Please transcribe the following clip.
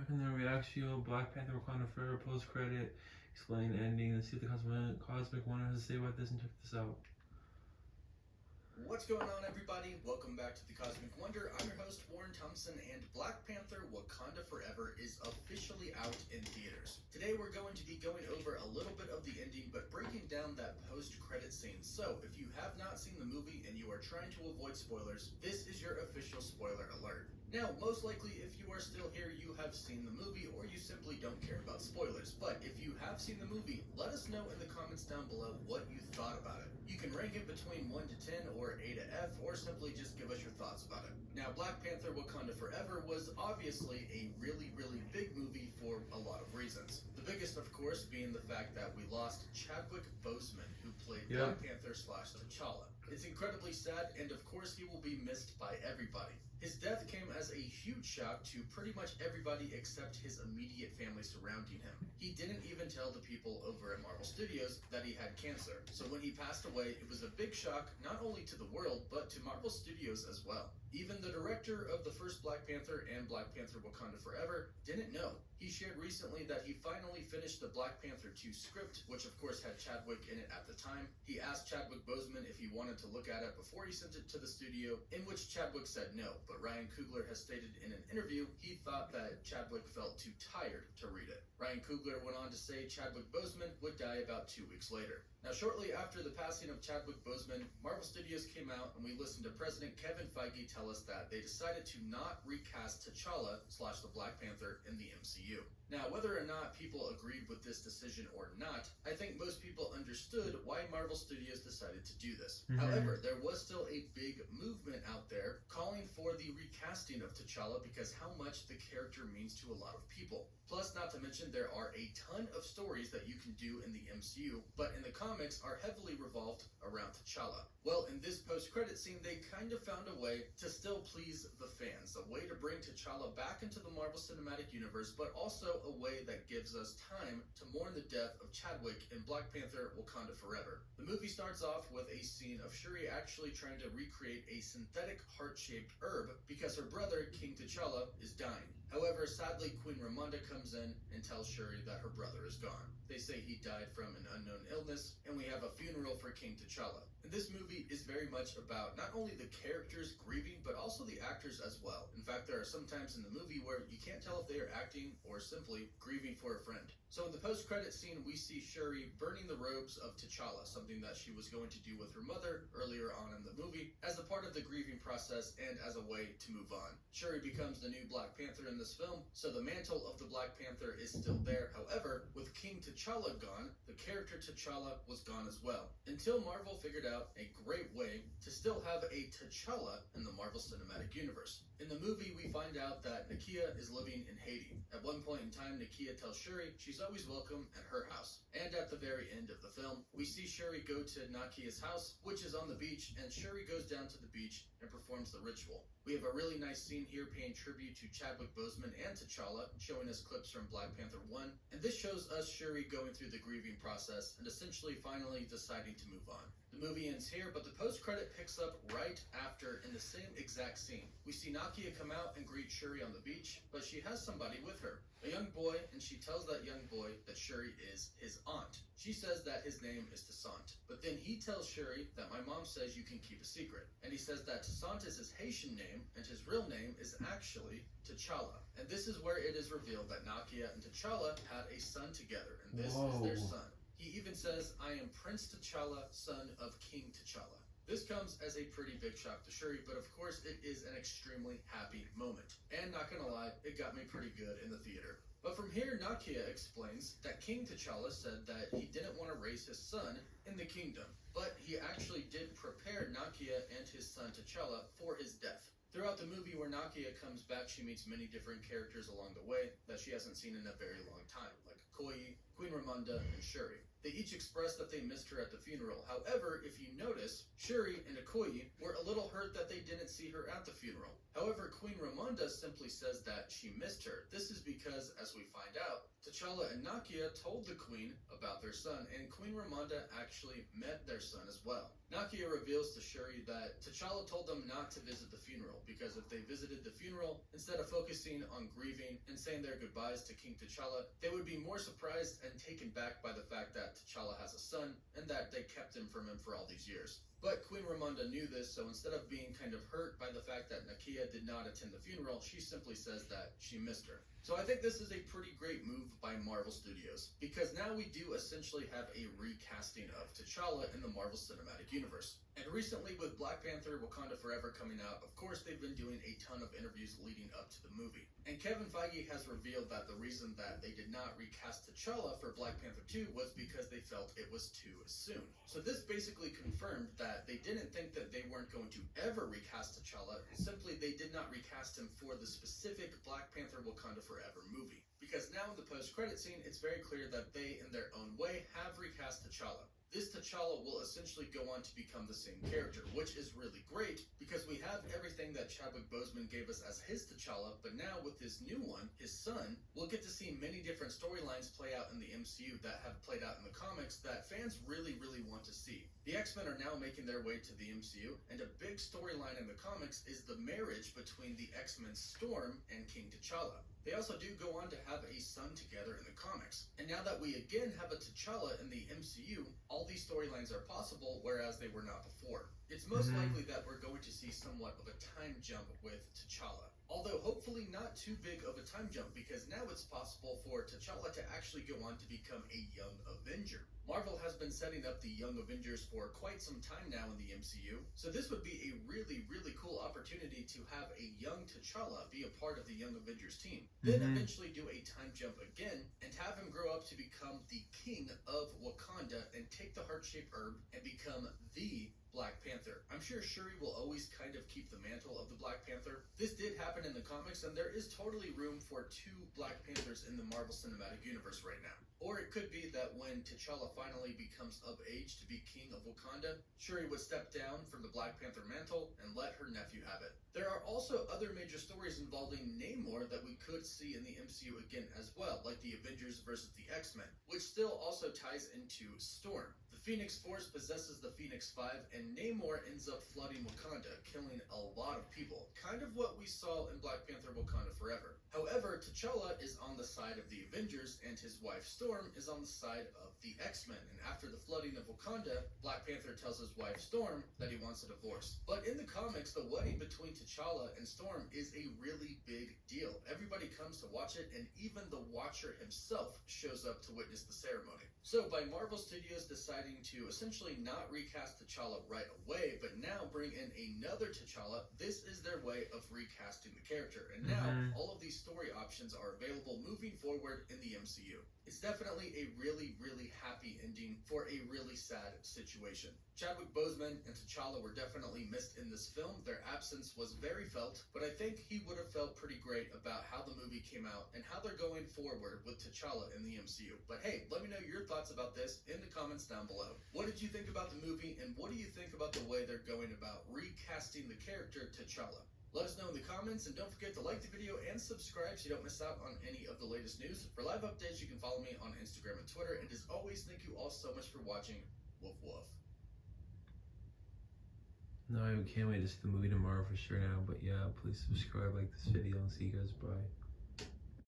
back in the reaction, Black Panther Wakanda Forever post credit, explain ending, and see what the Cosmic Wonder has to say about this, and check this out. What's going on, everybody? Welcome back to the Cosmic Wonder. I'm your host, Warren Thompson, and Black Panther Wakanda Forever is officially out in theaters. Today we're going to be going over a little bit of the ending, but breaking down that post-credit scene. So, if you have not seen the movie and you are trying to avoid spoilers, this is your official spoiler alert. Now, most likely, if you are still here, you have seen the movie, or you simply don't care about spoilers. But if you have seen the movie, let us know in the comments down below what you thought about it. You can rank it between 1 to 10 or A to F, or simply just give us your thoughts about it. Now, Black Panther Wakanda Forever was obviously a really big movie for a lot of reasons. The biggest, of course, being the fact that we lost Chadwick Boseman, who played Black Panther / T'Challa. It's incredibly sad, and of course he will be missed by everybody. His death came as a huge shock to pretty much everybody except his immediate family surrounding him. He didn't even tell the people over at Marvel Studios that he had cancer. So when he passed away, it was a big shock not only to the world, but to Marvel Studios as well. Even the director of the first Black Panther and Black Panther Wakanda Forever didn't know. He shared recently that he finally finished the Black Panther 2 script, which of course had Chadwick in it at the time. He asked Chadwick Boseman if he wanted to look at it before he sent it to the studio, in which Chadwick said no, but Ryan Coogler has stated in an interview he thought that Chadwick felt too tired to read it. Ryan Coogler went on to say Chadwick Boseman would die about 2 weeks later. Now, shortly after the passing of Chadwick Boseman, Marvel Studios came out and we listened to President Kevin Feige tell us that they decided to not recast T'Challa / the Black Panther in the MCU. Now, whether or not people agreed with this decision or not, I think most people understood why Marvel Studios decided to do this. However, there was still a big movement out there calling for the recasting of T'Challa because how much the character means to a lot of people. Plus, not to mention, there are a ton of stories that you can do in the MCU, but in the comics are heavily revolved around T'Challa. Well, in this post-credit scene, they kind of found a way to still please the fans, a way to bring T'Challa back into the Marvel Cinematic Universe, but also a way that gives us time to mourn the death of Chadwick in Black Panther Wakanda Forever. The movie starts off with a scene of Shuri actually trying to recreate a synthetic heart-shaped herb because her brother, King T'Challa, is dying. However, sadly, Queen Ramonda comes in and tells Shuri that her brother is gone. They say he died from an unknown illness, and we have a funeral for King T'Challa. And this movie is very much about not only the characters grieving, but also the actors as well. In fact, there are some times in the movie where you can't tell if they are acting or simply grieving for a friend. So in the post-credit scene, we see Shuri burning the robes of T'Challa, something that she was going to do with her mother earlier on in the movie, as a part of the grieving process and as a way to move on. Shuri becomes the new Black Panther in this film, so the mantle of the Black Panther is still there. However, with King T'Challa gone, the character T'Challa was gone as well, until Marvel figured out a great way to still have a T'Challa in the Marvel Cinematic Universe. In the movie, we find out that Nakia is living in Haiti. At one point in time, Nakia tells Shuri she's always welcome at her house. And at the very end of the film, we see Shuri go to Nakia's house, which is on the beach, and Shuri goes down to the beach and performs the ritual. We have a really nice scene here paying tribute to Chadwick Boseman and T'Challa, showing us clips from Black Panther 1, and this shows us Shuri going through the grieving process and essentially finally deciding to move on. The movie ends here, but the post-credit picks up right after in the same exact scene. We see Nakia come out and greet Shuri on the beach, but she has somebody with her, a young boy, and she tells that young boy that Shuri is his aunt. She says that his name is Toussaint, but then he tells Shuri that my mom says you can keep a secret, and he says that Toussaint is his Haitian name, and his real name is actually T'Challa. And this is where it is revealed that Nakia and T'Challa had a son together, and this is their son. He even says, I am Prince T'Challa, son of King T'Challa. This comes as a pretty big shock to Shuri, but of course it is an extremely happy moment. And not gonna lie, it got me pretty good in the theater. But from here, Nakia explains that King T'Challa said that he didn't want to raise his son in the kingdom, but he actually did prepare Nakia and his son T'Challa for his death. Throughout the movie where Nakia comes back, she meets many different characters along the way that she hasn't seen in a very long time, like Okoye, Queen Ramonda, and Shuri. They each expressed that they missed her at the funeral. However, if you notice, Shuri and Okoye were a little hurt that they didn't see her at the funeral. However, Queen Ramonda simply says that she missed her. This is because, as we find out, T'Challa and Nakia told the Queen about their son, and Queen Ramonda actually met their son as well. Nakia reveals to Shuri that T'Challa told them not to visit the funeral, because if they visited the funeral, instead of focusing on grieving and saying their goodbyes to King T'Challa, they would be more surprised and taken back by the fact that T'Challa has a son, and that they kept him from him for all these years. But Queen Ramonda knew this, so instead of being kind of hurt by the fact that Nakia did not attend the funeral, she simply says that she missed her. So I think this is a pretty great move by Marvel Studios, because now we do essentially have a recasting of T'Challa in the Marvel Cinematic Universe. And recently with Black Panther Wakanda Forever coming out, of course they've been doing a ton of interviews leading up to the movie. And Kevin Feige has revealed that the reason that they did not recast T'Challa for Black Panther 2 was because they felt it was too soon. So this basically confirmed that they didn't think that they weren't going to ever recast T'Challa, simply they did not recast him for the specific Black Panther Wakanda Forever movie. Because now in the post-credit scene, it's very clear that they, in their own way, have recast T'Challa. This T'Challa will essentially go on to become the same character, which is really great because we have everything that Chadwick Boseman gave us as his T'Challa, but now with this new one, his son, we'll get to see many different storylines play out in the MCU that have played out in the comics that fans really want to see. The X-Men are now making their way to the MCU, and a big storyline in the comics is the marriage between the X-Men Storm and King T'Challa. They also do go on to have a son together in the comics. And now that we again have a T'Challa in the MCU, all these storylines are possible, whereas they were not before. It's most likely that we're going to see somewhat of a time jump with T'Challa. Although hopefully not too big of a time jump, because now it's possible for T'Challa to actually go on to become a young Avenger. Marvel has been setting up the Young Avengers for quite some time now in the MCU, so this would be a really cool opportunity to have a young T'Challa be a part of the Young Avengers team. Then eventually do a time jump again and have him grow up to become the king of Wakanda and take the heart-shaped herb and become the Black Panther. I'm sure Shuri will always kind of keep the mantle of the Black Panther. This did happen in the comics, and there is totally room for 2 Black Panthers in the Marvel Cinematic Universe right now. Or it could be that when T'Challa finally becomes of age to be king of Wakanda, Shuri would step down from the Black Panther mantle and let her nephew have it. There are also other major stories involving Namor that we could see in the MCU again as well, like the Avengers versus the X-Men, which still also ties into Storm. The Phoenix Force possesses the Phoenix Five, and Namor ends up flooding Wakanda, killing a lot of people, kind of what we saw in Black Panther Wakanda Forever. However, T'Challa is on the side of the Avengers, and his wife Storm is on the side of the X-Men, and after the flooding of Wakanda, Black Panther tells his wife Storm that he wants a divorce. But in the comics, the wedding between T'Challa and Storm is a really big deal. Everybody comes to watch it, and even the Watcher himself shows up to witness the ceremony. So by Marvel Studios deciding to essentially not recast T'Challa right away, but now bring in another T'Challa, this is their way of recasting the character. And now all of these story options are available moving forward in the MCU. It's definitely a really happy ending for a really sad situation. Chadwick Boseman and T'Challa were definitely missed in this film. Their absence was very felt, but I think he would have felt pretty great about how the movie came out and how they're going forward with T'Challa in the MCU. But hey, let me know your thoughts about this in the comments down below. What did you think about the movie, and what do you think about the way they're going about recasting the character T'Challa? Let us know in the comments, and don't forget to like the video and subscribe so you don't miss out on any of the latest news. For live updates, you can follow me on Instagram and Twitter. And as always, thank you all so much for watching. Woof woof. No, I can't wait to see the movie tomorrow for sure now. But yeah, please subscribe, like this video, and see you guys. Bye.